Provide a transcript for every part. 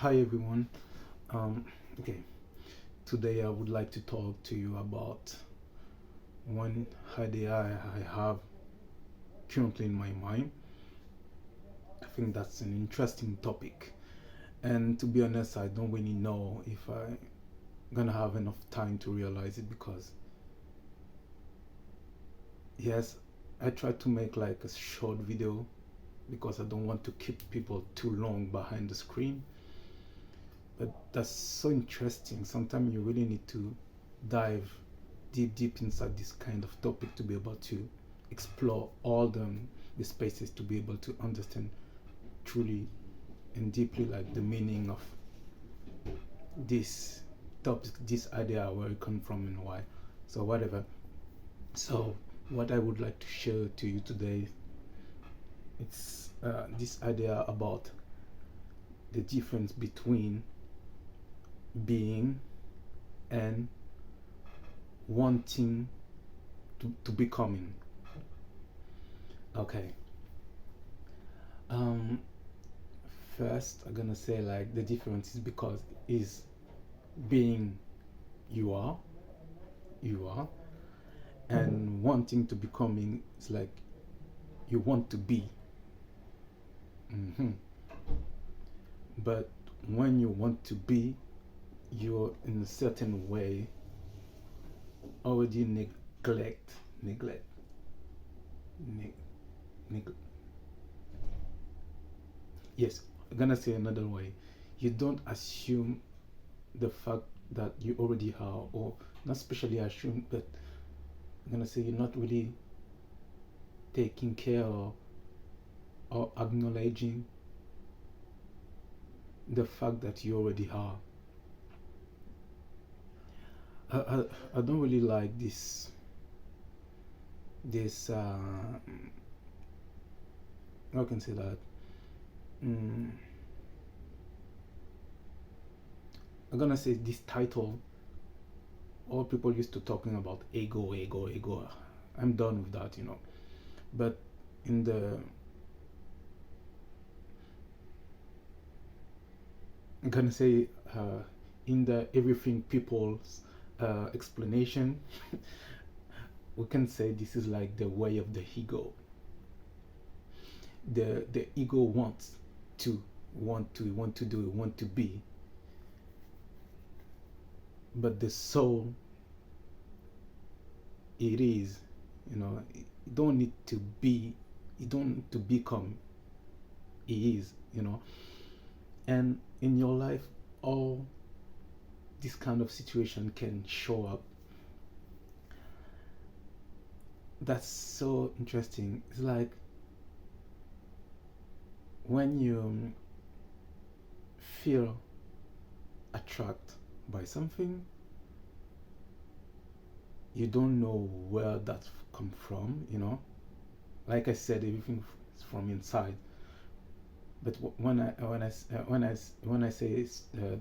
Hi everyone. Um, okay, today I would like to talk to you about one idea I have currently in my mind. I think that's an interesting topic, and to be honest, I don't really know if I'm gonna have enough time to realize it because, yes, I try to make like a short video because I don't want to keep people too long behind the screen. But that's so interesting. Sometimes you really need to dive deep inside this kind of topic to be able to explore all the spaces to be able to understand truly and deeply like the meaning of this topic, this idea, where it come from and why. So whatever. So what I would like to share to you today, it's this idea about the difference between being and wanting to becoming. Okay. Um, First, I'm gonna say like the difference is because is being you are, you are, and wanting to becoming is like you want to be. hmm But when you want to be, you're in a certain way already neglect, neg, neg, yes, I'm gonna say another way. You don't assume the fact that you already are, or not especially assume, but I'm gonna say you're not really taking care or acknowledging the fact that you already are. I, I, I don't really like this how can I say that mm, I'm gonna say this title. All people used to talking about ego. I'm done with that. But in the I'm gonna say in the everything people's explanation, we can say this is like the way of the ego. The ego wants to want to do want to be, but the soul, it is, you don't need to be, you don't need to become, it is. And in your life, all this kind of situation can show up. That's so interesting. It's like when you feel attracted by something, you don't know where that come from. Like I said, everything is from inside. But when I say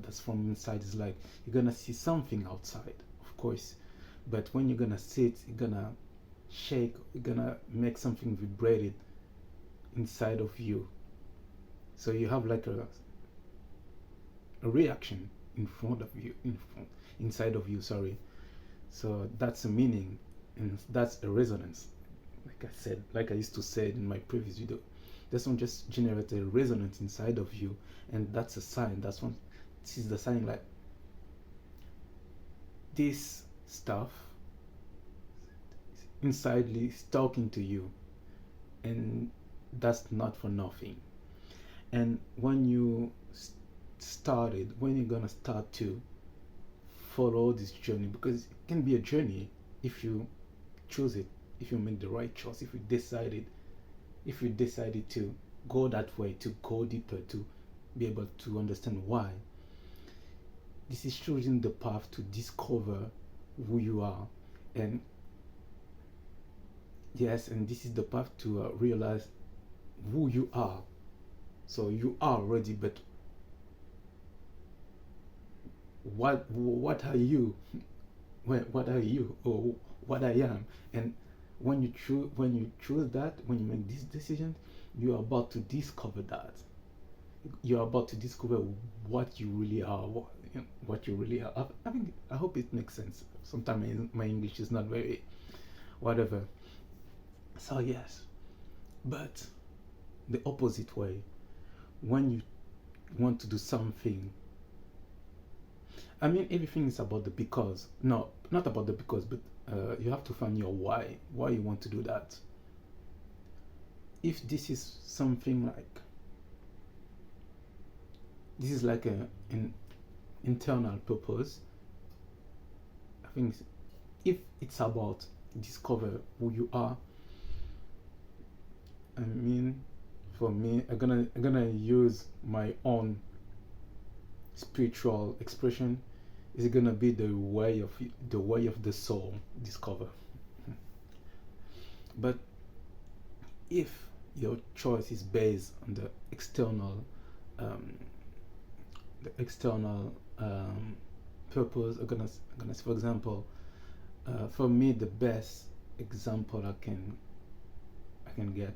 that's from inside, it's like you're gonna see something outside, of course. But when you're gonna sit, you're gonna shake, you're gonna make something vibrated inside of you. So you have like a reaction in front of you, inside of you. Sorry. So that's a meaning, and that's a resonance. Like I said, like I used to say in my previous video, this one just generates a resonance inside of you, and that's a sign. This is the sign like this stuff insidely is talking to you, and that's not for nothing. And when you started, when you're gonna start to follow this journey, because it can be a journey if you choose it, if you make the right choice, if you decided to go that way, to go deeper, to be able to understand why. This is choosing the path to discover who you are. And yes, and this is the path to realize who you are. So you are ready, but what are you? What are you, or what I am? And when you choose that, when you make this decision, you are about to discover that. you're about to discover what you really are, what you really are. I think I hope it makes sense. Sometimes my English is not very whatever. So yes, but the opposite way, when you want to do something, I mean everything is about the because. No, not about the because, but you have to find your why you want to do that. If this is something like this is like an internal purpose, I think if it's about discover who you are, I mean, for me, I'm gonna use my own spiritual expression. Is gonna be the way of the soul discover. But if your choice is based on um, the external purpose, I'm gonna say, for example, for me, the best example I can get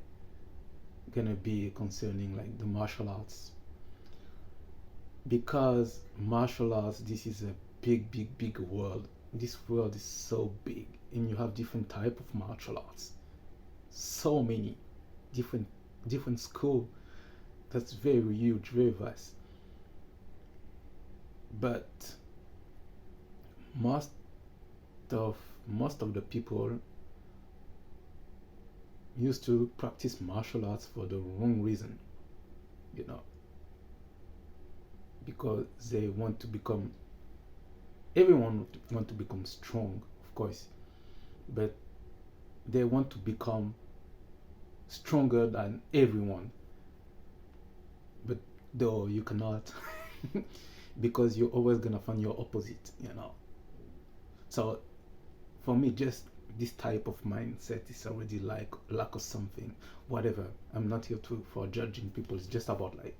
gonna be concerning like the martial arts, because martial arts, this is a big world. This world is so big, and you have different type of martial arts, so many different school. That's very huge, very vast. But most of most of the people used to practice martial arts for the wrong reason, you know, because they want to become, everyone want to become strong, of course, but they want to become stronger than everyone. But though you cannot, because you're always gonna find your opposite, you know. So for me, just this type of mindset is already like lack of something, whatever. I'm not here to for judging people. It's just about like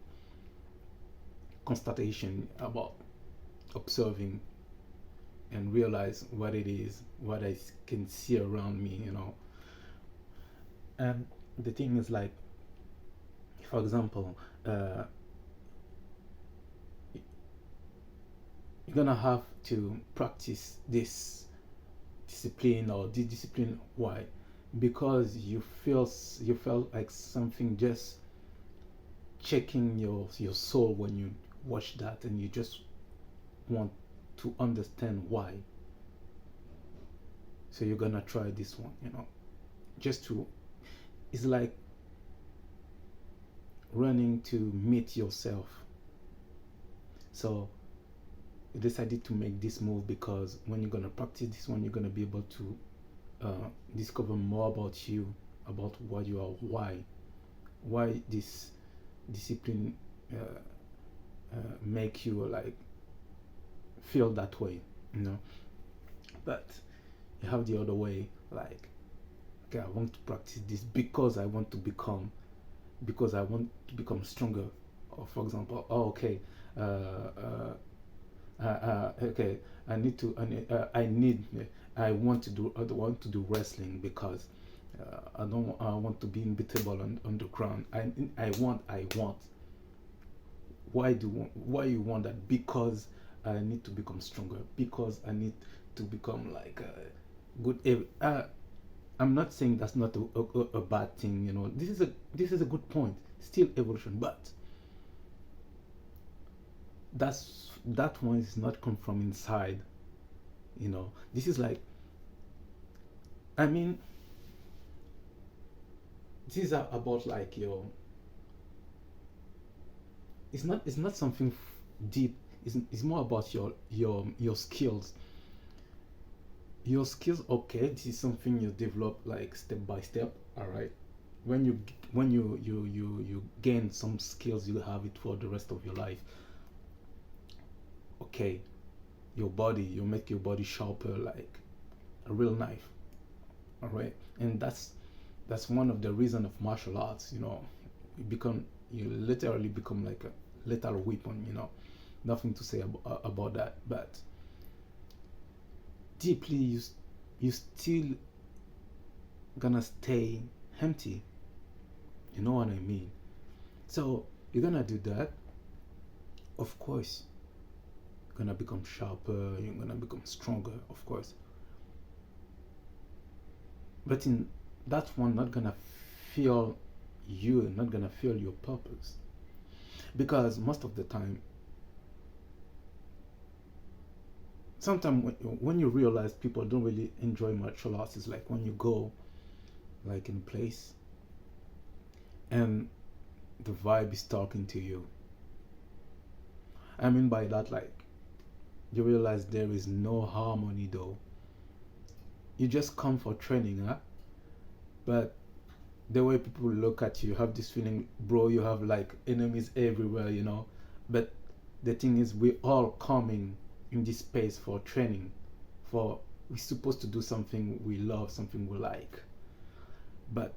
constatation, about observing and realize what it is, what I can see around me, you know. And the thing is like, for example, you're gonna have to practice this discipline or this discipline. Why? Because you felt like something just checking your soul when you watch that, and you just want to understand why. So you're gonna try this one, you know, just to, it's like running to meet yourself. So you decided to make this move because when you're gonna practice this one, you're gonna be able to discover more about you, about what you are, why this discipline make you like feel that way, you know. But you have the other way, like, okay, I want to practice this because I want to become, because I want to become stronger. Or for example, oh, okay, okay, I need, I want to do wrestling because I don't, I want to be unbeatable on the ground. I want. Why you want that? Because I need to become stronger. Because I need to become like a good. I'm not saying that's not a bad thing. You know, this is a good point. Still evolution, but that one is not come from inside. You know, this is like, I mean, these are about like your. It's not something deep. It's more about your skills. Your skills, okay, this is something you develop like step by step. All right. When you gain some skills, you have it for the rest of your life. Okay, your body, you make your body sharper like a real knife. All right, and that's one of the reason of martial arts. You know, you literally become like a lethal weapon. You know, nothing to say about that. But deeply, you still gonna stay empty. You know what I mean? So you're gonna do that, of course you're gonna become sharper, you're gonna become stronger, of course. But in that one, not gonna feel you, not gonna feel your purpose. Because most of the time, sometimes when you realize people don't really enjoy martial arts, is like when you go like in a place and the vibe is talking to you. I mean by that, like, you realize there is no harmony though. You just come for training, huh? But the way people look at you, have this feeling, bro, you have like enemies everywhere, you know. But the thing is, we all coming in this space for training, for we're supposed to do something we love, something we like. But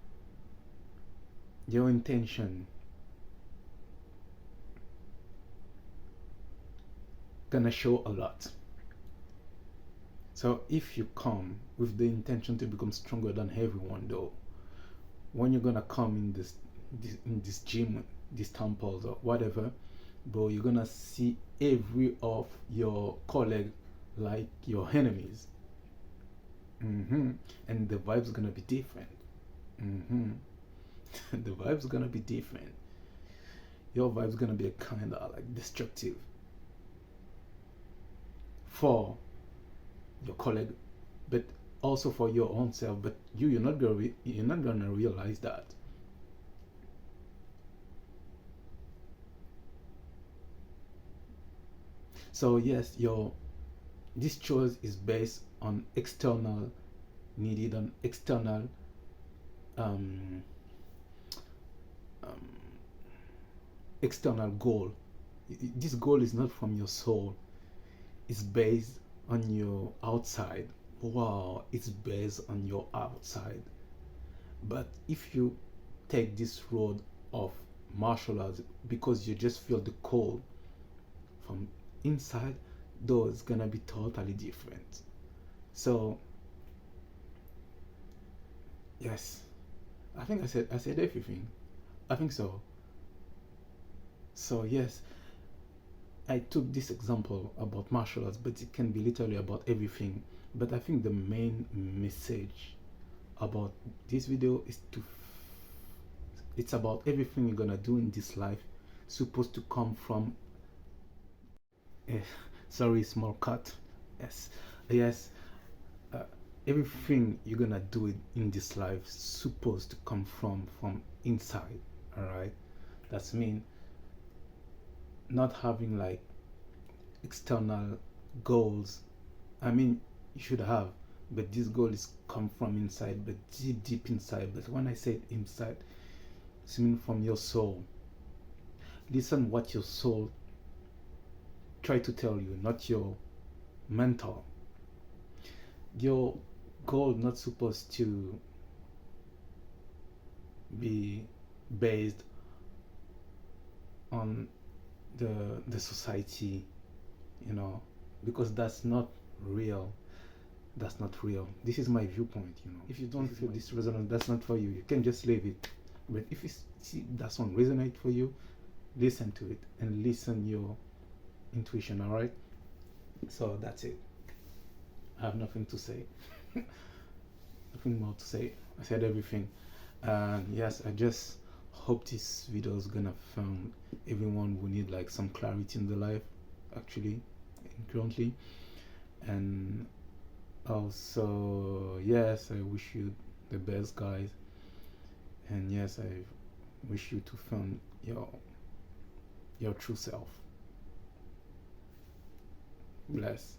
your intention gonna show a lot. So if you come with the intention to become stronger than everyone, though, when you're gonna come in this gym, these temples or whatever, bro, you're gonna see every of your colleague like your enemies. Mm-hmm. And the vibe's gonna be different. Mm-hmm. The vibe's gonna be different. Your vibe's gonna be a kind of like destructive for your colleague, but also for your own self. But you're not gonna realize that. So yes, your this choice is based on external needed, on external um, um, external goal. This goal is not from your soul. It's based on your outside. Wow, it's based on your outside. But if you take this road of martial arts because you just feel the call from inside, though it's gonna be totally different. So yes, I said everything. I think so. So yes, I took this example about martial arts, but it can be literally about everything. But I think the main message about this video is to it's about everything you're gonna do in this life supposed to come from eh, sorry, small cut. Yes, yes, uh, everything you're gonna do in this life supposed to come from inside. All right, that's mean not having like external goals. I mean, you should have, but this goal is come from inside, but deep inside. But when I say inside, it's mean from your soul. Listen what your soul try to tell you, not your mental. Your goal not supposed to be based on the society, you know, because that's not real. That's not real. This is my viewpoint, you know. If you don't feel this resonance, that's not for you. You can just leave it. But if you see that one resonate for you, listen to it and listen your intuition. All right. So that's it. I have nothing to say. Nothing more to say. I said everything. And yes, I just hope this video is gonna find everyone who need like some clarity in their life, actually, currently. And also, yes, I wish you the best, guys. And yes, I wish you to find your true self. Bless.